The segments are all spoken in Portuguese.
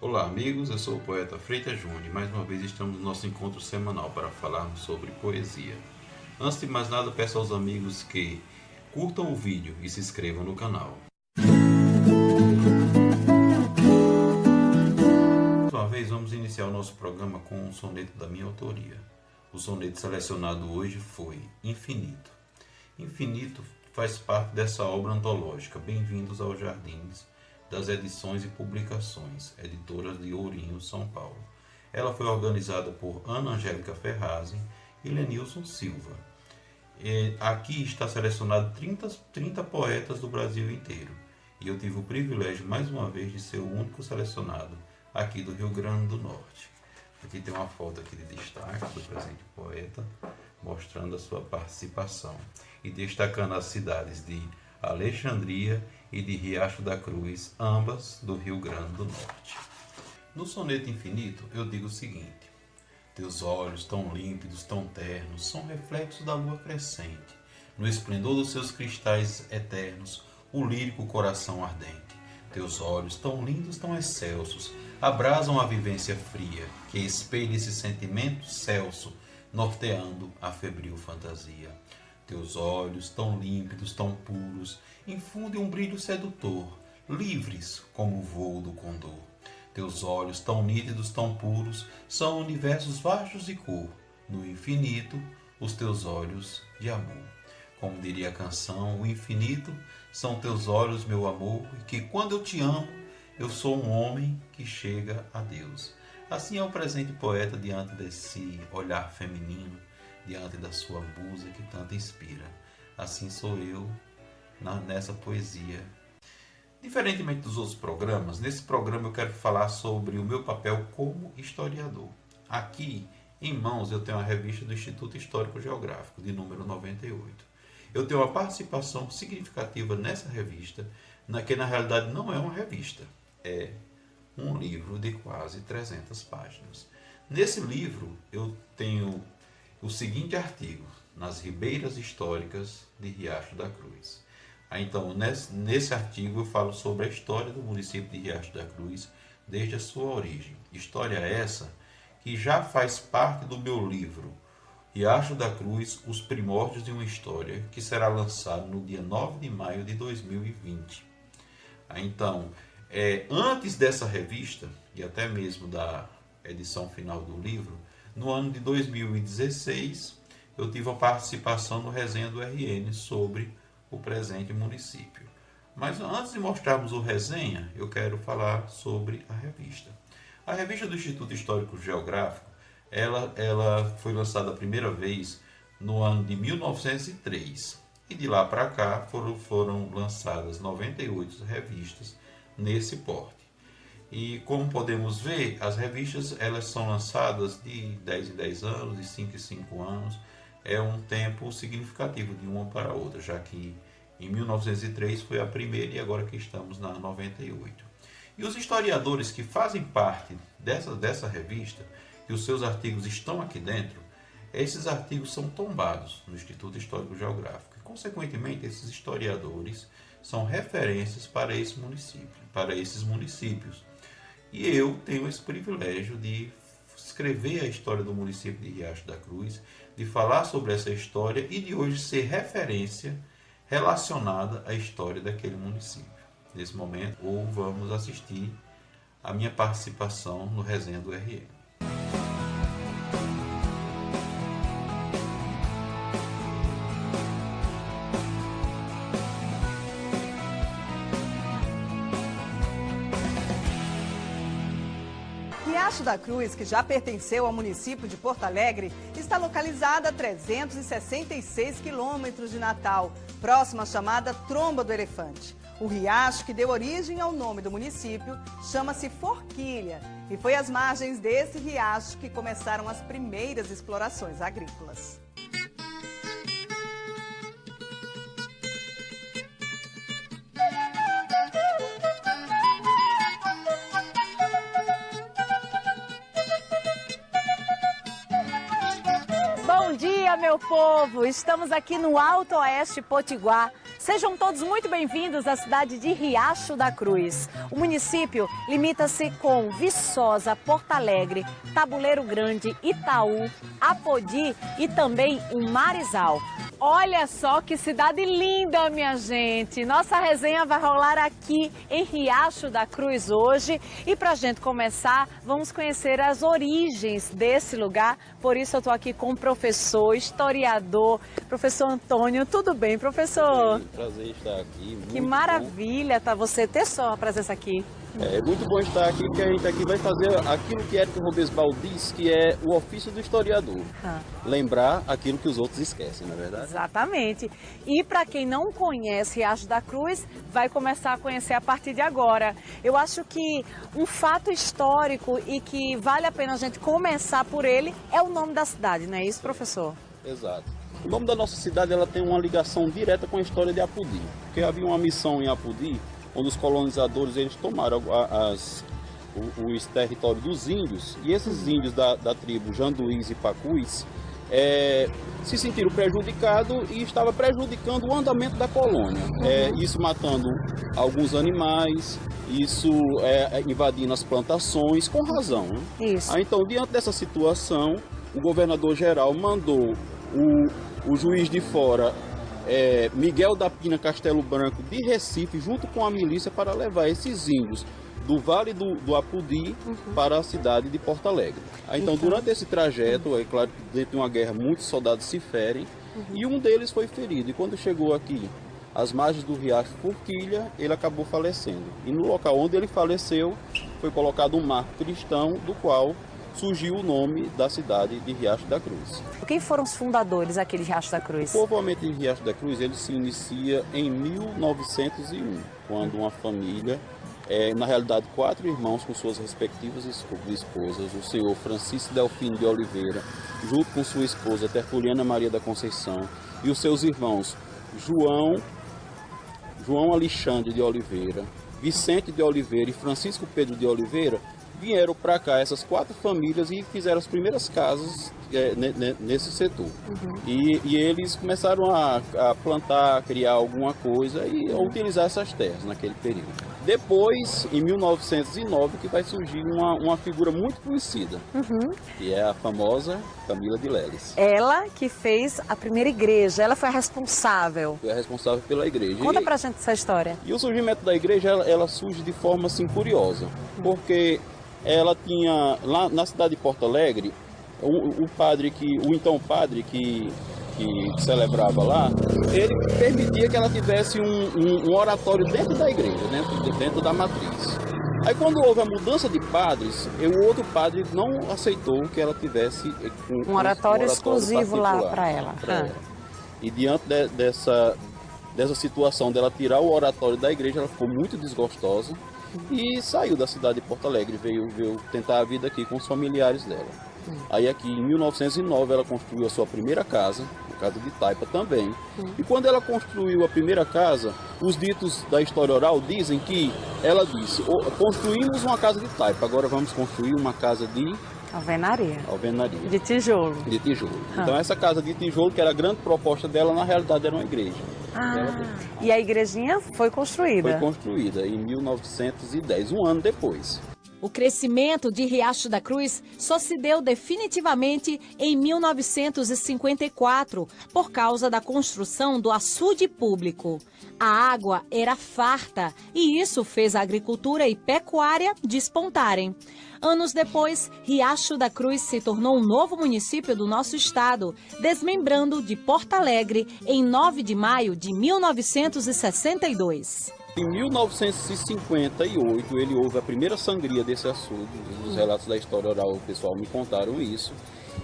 Olá amigos, eu sou o poeta Freitas Júnior e mais uma vez estamos no nosso encontro semanal para falarmos sobre poesia. Antes de mais nada, peço aos amigos que curtam o vídeo e se inscrevam no canal. Mais uma vez vamos iniciar o nosso programa com um soneto da minha autoria. O soneto selecionado hoje foi Infinito. Infinito faz parte dessa obra antológica, Bem-vindos aos Jardins, das Edições e Publicações, editoras de Ourinho, São Paulo. Ela foi organizada por Ana Angélica Ferrazzi e Lenilson Silva. Aqui está selecionado 30 poetas do Brasil inteiro. E eu tive o privilégio, mais uma vez, de ser o único selecionado aqui do Rio Grande do Norte. Aqui tem uma foto aqui de destaque do presente poeta, mostrando a sua participação e destacando as cidades de Alexandria e de Riacho da Cruz, ambas do Rio Grande do Norte. No soneto Infinito eu digo o seguinte: teus olhos tão límpidos, tão ternos, são reflexos da lua crescente, no esplendor dos seus cristais eternos, o lírico coração ardente. Teus olhos tão lindos, tão excelsos, abrasam a vivência fria, que espelha esse sentimento celso, norteando a febril fantasia. Teus olhos, tão límpidos, tão puros, infundem um brilho sedutor, livres como o vôo do condor. Teus olhos, tão nítidos, tão puros, são universos vastos de cor. No infinito, os teus olhos de amor. Como diria a canção, o infinito são teus olhos, meu amor, e que quando eu te amo, eu sou um homem que chega a Deus. Assim é o presente poeta diante desse olhar feminino, diante da sua musa que tanto inspira. Assim sou eu nessa poesia. Diferentemente dos outros programas, nesse programa eu quero falar sobre o meu papel como historiador. Aqui em mãos eu tenho a revista do Instituto Histórico Geográfico, de número 98. Eu tenho uma participação significativa nessa revista, que na realidade não é uma revista, é um livro de quase 300 páginas. Nesse livro eu tenho o seguinte artigo: nas ribeiras históricas de Riacho da Cruz. Então, nesse artigo eu falo sobre a história do município de Riacho da Cruz desde a sua origem. História essa que já faz parte do meu livro Riacho da Cruz, Os Primórdios de uma História, que será lançado no dia 9 de maio de 2020. Então, antes dessa revista, e até mesmo da edição final do livro, no ano de 2016, eu tive a participação no Resenha do RN sobre o presente município. Mas antes de mostrarmos o Resenha, eu quero falar sobre a revista. A revista do Instituto Histórico Geográfico, ela foi lançada a primeira vez no ano de 1903. E de lá para cá foram lançadas 98 revistas nesse porte. E como podemos ver, as revistas elas são lançadas de 10 em 10 anos, de 5 em 5 anos. É um tempo significativo de uma para a outra, já que em 1903 foi a primeira e agora que estamos na 98. E os historiadores que fazem parte dessa revista, que os seus artigos estão aqui dentro, esses artigos são tombados no Instituto Histórico Geográfico. E, consequentemente, esses historiadores são referências para esses municípios. E eu tenho esse privilégio de escrever a história do município de Riacho da Cruz, de falar sobre essa história e de hoje ser referência relacionada à história daquele município. Nesse momento, vamos assistir a minha participação no Resenha do RN. Riacho da Cruz, que já pertenceu ao município de Porto Alegre, está localizada a 366 quilômetros de Natal, próxima à chamada Tromba do Elefante. O riacho que deu origem ao nome do município chama-se Forquilha e foi às margens desse riacho que começaram as primeiras explorações agrícolas. Bom dia, meu povo! Estamos aqui no Alto Oeste Potiguar, Sejam todos muito bem-vindos à cidade de Riacho da Cruz. O município limita-se com Viçosa, Porto Alegre, Tabuleiro Grande, Itaú, Apodi e também o Marizal. Olha só que cidade linda, minha gente! Nossa resenha vai rolar aqui em Riacho da Cruz hoje. E para a gente começar, vamos conhecer as origens desse lugar. Por isso eu estou aqui com o professor, historiador, professor Antônio. Tudo bem, professor? Prazer estar aqui. Que maravilha tá você ter sua presença aqui. É muito bom estar aqui, porque a gente aqui vai fazer aquilo que Érico Robesbal diz, que é o ofício do historiador. Lembrar aquilo que os outros esquecem, não é verdade? Exatamente. E para quem não conhece Riacho da Cruz, vai começar a conhecer a partir de agora. Eu acho que um fato histórico e que vale a pena a gente começar por ele é o nome da cidade, não é isso, professor? Exato. O nome da nossa cidade ela tem uma ligação direta com a história de Apodi, porque havia uma missão em Apodi, onde os colonizadores eles tomaram os territórios dos índios, e esses índios da tribo Janduís e Pacus se sentiram prejudicados e estavam prejudicando o andamento da colônia. Isso matando alguns animais, isso invadindo as plantações, com razão. Né? Isso. Então, diante dessa situação, o governador-geral mandou o juiz de fora, Miguel da Pina Castelo Branco, de Recife, junto com a milícia, para levar esses índios do Vale do Apodi para a cidade de Porto Alegre. Então, durante esse trajeto, é claro que dentro de uma guerra muitos soldados se ferem, e um deles foi ferido. E quando chegou aqui, às margens do Riacho Forquilha, ele acabou falecendo. E no local onde ele faleceu, foi colocado um marco cristão, do qual surgiu o nome da cidade de Riacho da Cruz. Quem foram os fundadores aqui de Riacho da Cruz? O povoamento de Riacho da Cruz ele se inicia em 1901, quando uma família, na realidade 4 irmãos com suas respectivas esposas, o senhor Francisco Delfino de Oliveira, junto com sua esposa Tertuliana Maria da Conceição, e os seus irmãos João Alexandre de Oliveira, Vicente de Oliveira e Francisco Pedro de Oliveira, vieram para cá essas 4 famílias e fizeram as primeiras casas nesse setor. E eles começaram a plantar, a criar alguma coisa e a utilizar essas terras naquele período. Depois, em 1909, que vai surgir uma figura muito conhecida, que é a famosa Camila de Leles. Ela que fez a primeira igreja, ela foi a responsável. Foi a responsável pela igreja. Conta pra gente essa história. E o surgimento da igreja, ela surge de forma assim curiosa, porque ela tinha, lá na cidade de Porto Alegre, o então padre que celebrava lá, ele permitia que ela tivesse um oratório dentro da igreja, dentro da matriz. Aí quando houve a mudança de padres, o outro padre não aceitou que ela tivesse um oratório exclusivo lá para ela. E diante dessa situação dela tirar o oratório da igreja, ela ficou muito desgostosa e saiu da cidade de Porto Alegre, veio tentar a vida aqui com os familiares dela. Aí aqui em 1909 ela construiu a sua primeira casa, a casa de taipa também. E quando ela construiu a primeira casa, os ditos da história oral dizem que ela disse: construímos uma casa de taipa, agora vamos construir uma casa de alvenaria. De tijolo. Então essa casa de tijolo, que era a grande proposta dela, na realidade era uma igreja. E a igrejinha foi construída? Foi construída em 1910, um ano depois. O crescimento de Riacho da Cruz só se deu definitivamente em 1954, por causa da construção do açude público. A água era farta e isso fez a agricultura e pecuária despontarem. Anos depois, Riacho da Cruz se tornou um novo município do nosso estado, desmembrando de Porto Alegre em 9 de maio de 1962. Em 1958, houve a primeira sangria desse açude. Os relatos da história oral, o pessoal me contaram isso.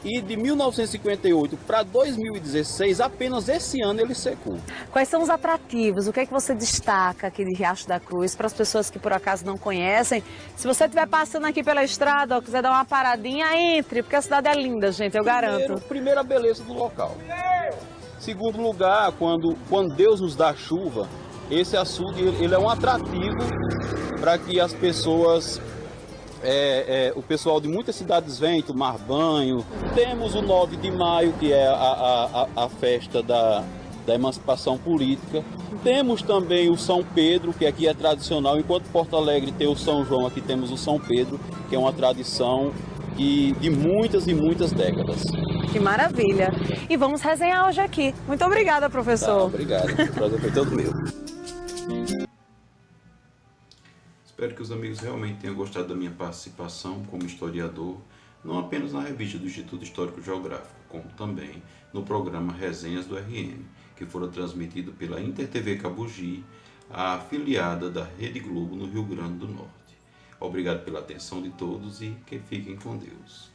E de 1958 para 2016, apenas esse ano ele secou. Quais são os atrativos? O que é que você destaca aqui de Riacho da Cruz para as pessoas que por acaso não conhecem? Se você estiver passando aqui pela estrada ou quiser dar uma paradinha, entre, porque a cidade é linda, gente, eu garanto. Primeiro, a beleza do local. Segundo lugar, quando Deus nos dá chuva, esse açude ele é um atrativo para que as pessoas, o pessoal de muitas cidades vem tomar banho. Temos o 9 de maio, que é a festa da emancipação política. Temos também o São Pedro, que aqui é tradicional, enquanto Porto Alegre tem o São João, aqui temos o São Pedro, que é uma tradição de muitas e muitas décadas. Que maravilha! E vamos resenhar hoje aqui. Muito obrigada, professor. Tá, obrigado, o prazer foi todo meu. Espero que os amigos realmente tenham gostado da minha participação como historiador, não apenas na revista do Instituto Histórico Geográfico, como também no programa Resenhas do RM, que fora transmitido pela InterTV Cabugi, a afiliada da Rede Globo no Rio Grande do Norte. Obrigado pela atenção de todos e que fiquem com Deus.